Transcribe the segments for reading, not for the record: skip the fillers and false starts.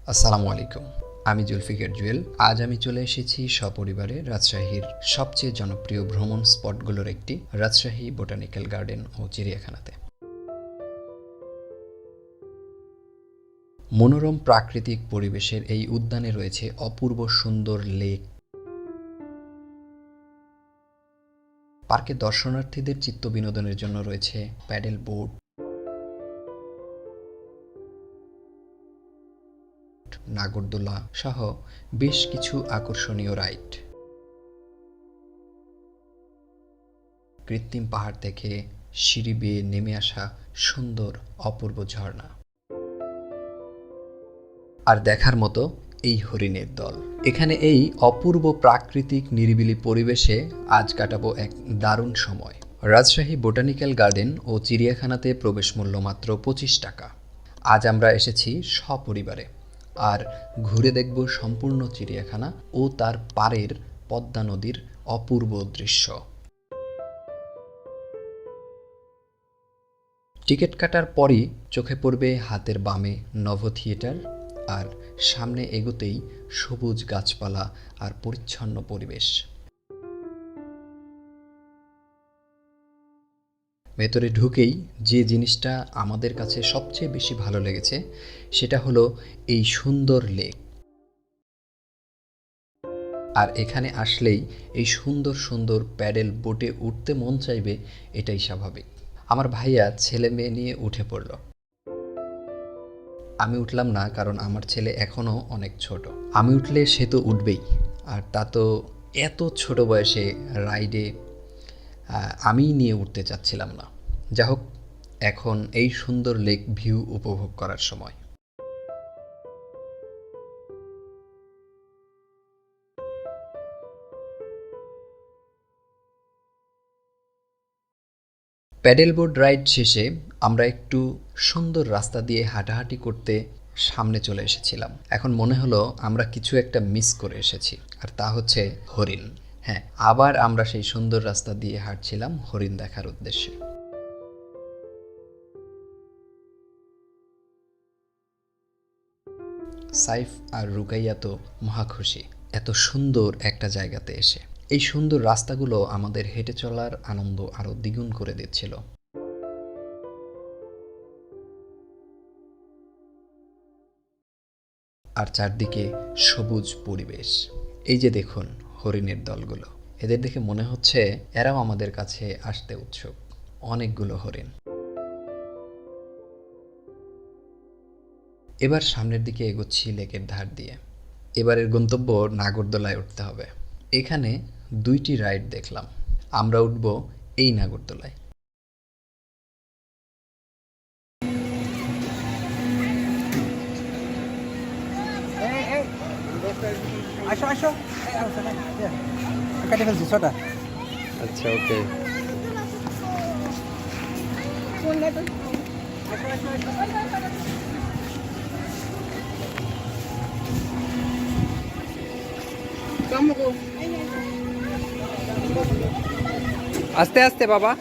আসসালামু আলাইকুম। আমি জুলফিকার জুয়েল। আজ আমি চলে এসেছি সপরিবারে রাজশাহীর সবচেয়ে জনপ্রিয় ভ্রমণ স্পটগুলোর একটি রাজশাহী বোটানিক্যাল গার্ডেন ও চিড়িয়াখানাতে। মনোরম প্রাকৃতিক পরিবেশের এই উদ্যানে রয়েছে অপূর্ব সুন্দর লেক। পার্কে দর্শনার্থীদের চিত্ত বিনোদনের জন্য রয়েছে প্যাডেল বোট, নাগরদোলা সহ বেশ কিছু আকর্ষণীয় রাইড। কৃত্রিম পাহাড় থেকে সিঁড়ি বেয়ে নেমে আসা সুন্দর অপূর্ব ঝর্ণা, আর দেখার মতো এই হরিণের দল। এখানে এই অপূর্ব প্রাকৃতিক নিরিবিলি পরিবেশে আজ কাটাবো এক দারুণ সময়। রাজশাহী বোটানিক্যাল গার্ডেন ও চিড়িয়াখানাতে প্রবেশ মূল্য মাত্র 25 টাকা। আজ আমরা এসেছি সপরিবারে, আর ঘুরে দেখব সম্পূর্ণ চিড়িয়াখানা ও তার পাড়ের পদ্মা নদীর অপূর্ব দৃশ্য। টিকিট কাটার পরই চোখে পড়বে হাতের বামে নভ থিয়েটার, আর সামনে এগোতেই সবুজ গাছপালা আর পরিচ্ছন্ন পরিবেশ। ভেতরে ঢুকেই যে জিনিসটা আমাদের কাছে সবচেয়ে বেশি ভালো লেগেছে সেটা হলো এই সুন্দর লেক। আর এখানে আসলেই এই সুন্দর সুন্দর প্যাডেল বোটে উঠতে মন চাইবে, এটাই স্বাভাবিক। আমার ভাইয়া ছেলে মেয়ে নিয়ে উঠে পড়ল। আমি উঠলাম না, কারণ আমার ছেলে এখনও অনেক ছোট। আমি উঠলে সে তো উঠবেই, আর তা তো এত ছোট বয়সে রাইডে আমিই নিয়ে উঠতে চাচ্ছিলাম না। যা হোক, এখন এই সুন্দর লেক ভিউ উপভোগ করার সময়। প্যাডেল বোট রাইড শেষে আমরা একটু সুন্দর রাস্তা দিয়ে হাঁটাহাঁটি করতে সামনে চলে এসেছিলাম। এখন মনে হলো আমরা কিছু একটা মিস করে এসেছি, আর তা হচ্ছে হরিণ। হ্যাঁ, আবার আমরা সেই সুন্দর রাস্তা দিয়ে হাঁটছিলাম হরিণ দেখার উদ্দেশ্যে। সাইফ আর রুকাইয়া তো মহা খুশি এত সুন্দর একটা জায়গাতে এসে। এই সুন্দর রাস্তাগুলো আমাদের হেঁটে চলার আনন্দ আরো দ্বিগুণ করে দিচ্ছিল। আর চারদিকে সবুজ পরিবেশ। এই যে দেখুন হরিণের দলগুলো, এদের দেখে মনে হচ্ছে এরাও আমাদের কাছে আসতে উৎসুক। অনেকগুলো হরিণ। এবার সামনের দিকে এগোচ্ছি লেকের ধার দিয়ে। এবারের গন্তব্য নাগরদোলায় উঠতে হবে। এখানে 2টি রাইড দেখলাম, আমরা উঠব এই নাগরদোলায়। আসো আসো কেটে ফেলছি ছোটা। আচ্ছা, ওকে। আস্তে আস্তে বাবা,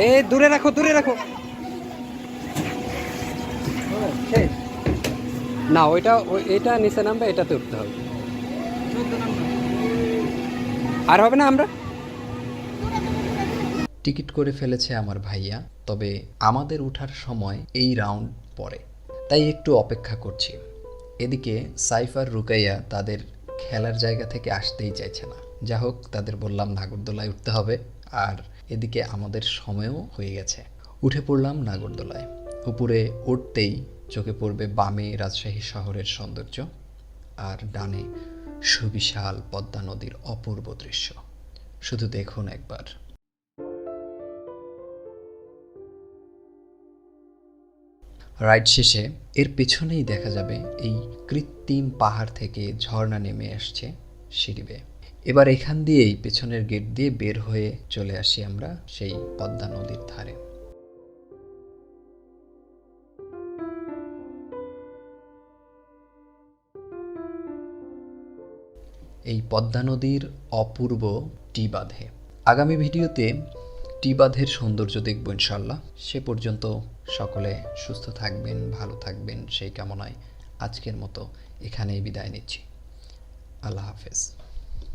এ দূরে রাখো দূরে রাখো। না ওইটা এটা নিচে নামবে, এটাতে উঠতে হবে। আর হবে না আমরা। টিকিট করে ফেলেছে আমার ভাইয়া, তবে আমাদের ওঠার সময় এই রাউন্ড পড়ে, তাই একটু অপেক্ষা করছি। এদিকে সাইফ আর রুকাইয়া তাদের খেলার জায়গা থেকে আসতেই চাইছে না। যা হোক, তাদের বললাম নাগরদোলায় উঠতে হবে, আর এদিকে আমাদের সময়ও হয়ে গেছে। উঠে পড়লাম নাগরদোলায়। উপরে উঠতেই চোখে পড়বে বামে রাজশাহী শহরের সৌন্দর্য, আর ডানে সুবিশাল পদ্মা নদীর অপূর্ব দৃশ্য। শুধু দেখুন একবার। রাইড শেষে এর পেছনেই দেখা যাবে এই কৃত্রিম পাহাড় থেকে ঝর্ণা নেমে আসছে সিঁড়ি বেয়ে। এবার এখান দিয়েই পেছনের গেট দিয়ে বের হয়ে চলে আসি আমরা সেই পদ্মা নদীর ধারে। এই পদ্মা নদীর অপূর্ব টি বাঁধে। আগামী ভিডিওতে টি বাঁধের সৌন্দর্য দেখব ইনশাল্লাহ। সে পর্যন্ত সকলে সুস্থ থাকবেন, ভালো থাকবেন সেই কামনায় আজকের মতো এখানেই বিদায় নিচ্ছি। আল্লাহ হাফেজ।